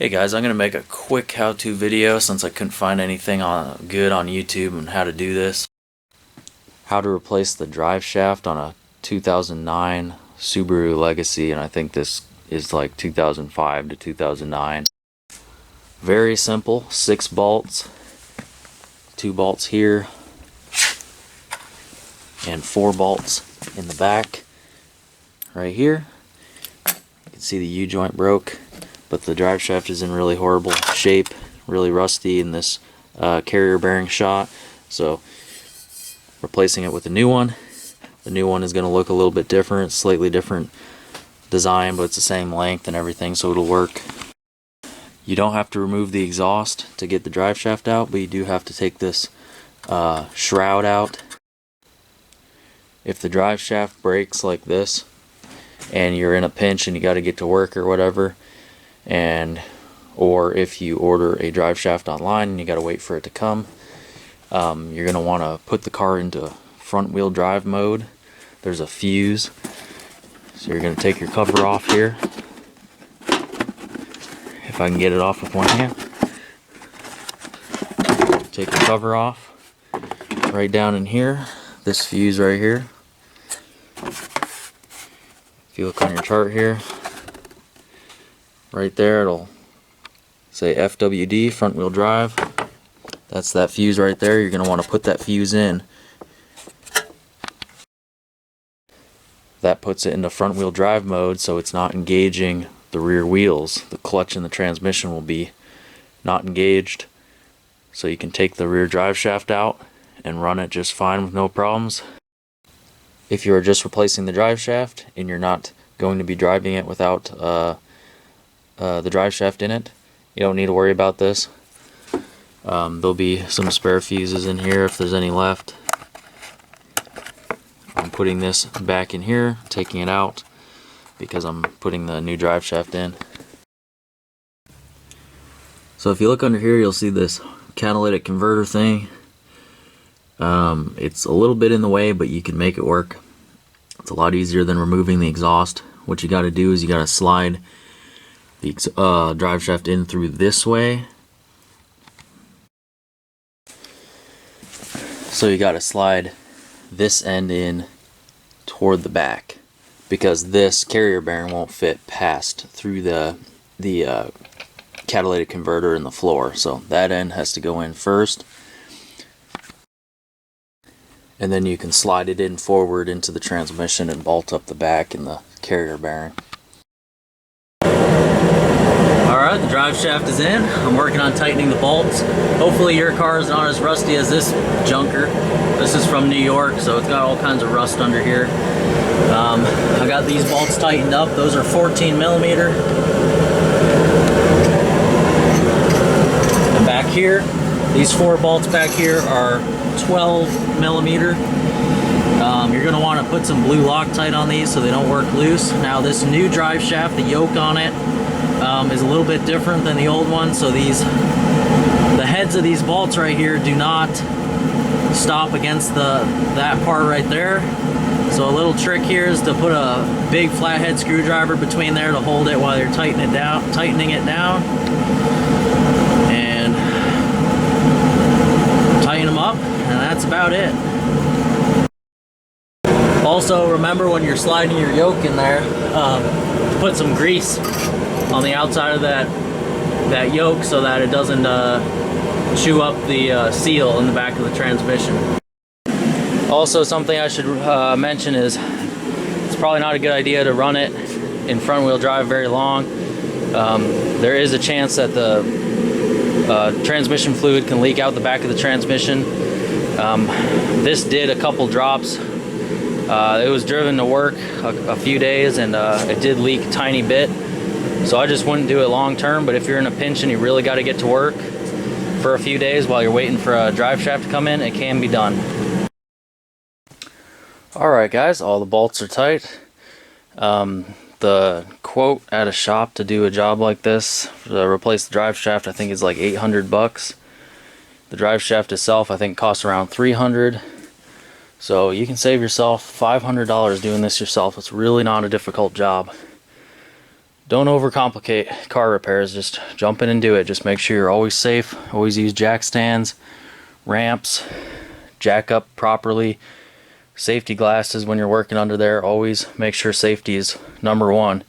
Hey guys, I'm going to make a quick how-to video since I couldn't find anything good on YouTube on how to do this. How to replace the drive shaft on a 2009 Subaru Legacy, and I think this is like 2005 to 2009. Very simple, 6 bolts, 2 bolts here, and 4 bolts in the back right here. You can see the U-joint broke, but the drive shaft is in really horrible shape, really rusty in this carrier bearing shot, so replacing it with a new one. The new one is going to look a little bit different, slightly different design, but it's the same length and everything, so it'll work. You don't have to remove the exhaust to get the drive shaft out, but you do have to take this shroud out. If the drive shaft breaks like this and you're in a pinch and you got to get to work or whatever, or if you order a drive shaft online and you got to wait for it to come, you're going to want to put the car into front wheel drive mode. There's a fuse, so you're going to take your cover off here, if I can get it off with one hand. Take the cover off right down in here, this fuse right here. If you look on your chart here, right there it'll say FWD, front wheel drive. That's that fuse right there. You're going to want to put that fuse in. That puts it into front wheel drive mode, so it's not engaging the rear wheels. The clutch and the transmission will be not engaged, so you can take the rear drive shaft out and run it just fine with no problems. If you are just replacing the drive shaft and you're not going to be driving it without the drive shaft in it, you don't need to worry about this. There'll be some spare fuses in here if there's any left. I'm putting this back in here, taking it out because I'm putting the new drive shaft in. So if you look under here, you'll see this catalytic converter thing. It's a little bit in the way, but you can make it work. It's a lot easier than removing the exhaust. What you got to do is you got to slide the drive shaft in through this way. So you got to slide this end in toward the back, because this carrier bearing won't fit past through the catalytic converter in the floor. So that end has to go in first, and then you can slide it in forward into the transmission and bolt up the back and the carrier bearing. Alright, the drive shaft is in. I'm working on tightening the bolts. Hopefully your car is not as rusty as this junker. This is from New York, so it's got all kinds of rust under here. I got these bolts tightened up. Those are 14 millimeter. And back here, these 4 bolts back here are 12 millimeter. You're going to want to put some blue Loctite on these so they don't work loose. Now this new drive shaft, the yoke on it is a little bit different than the old one, so the heads of these bolts right here do not stop against that part right there. So a little trick here is to put a big flathead screwdriver between there to hold it while you're tightening it down, and tighten them up, and that's about it. Also, remember when you're sliding your yoke in there, put some grease on the outside of that yoke so that it doesn't chew up the seal in the back of the transmission. Also, something I should mention is it's probably not a good idea to run it in front wheel drive very long. There is a chance that the transmission fluid can leak out the back of the transmission. This did a couple drops. It was driven to work a few days, and it did leak a tiny bit. So I just wouldn't do it long term, but if you're in a pinch and you really got to get to work for a few days while you're waiting for a drive shaft to come in, it can be done. Alright guys, all the bolts are tight. The quote at a shop to do a job like this, to replace the drive shaft, I think is like $800. The drive shaft itself I think costs around $300. So you can save yourself $500 doing this yourself. It's really not a difficult job. don't overcomplicate car repairs. Just jump in and do it. Just make sure you're always safe. Always use jack stands, ramps, jack up properly, safety glasses when you're working under there. Always make sure safety is number one.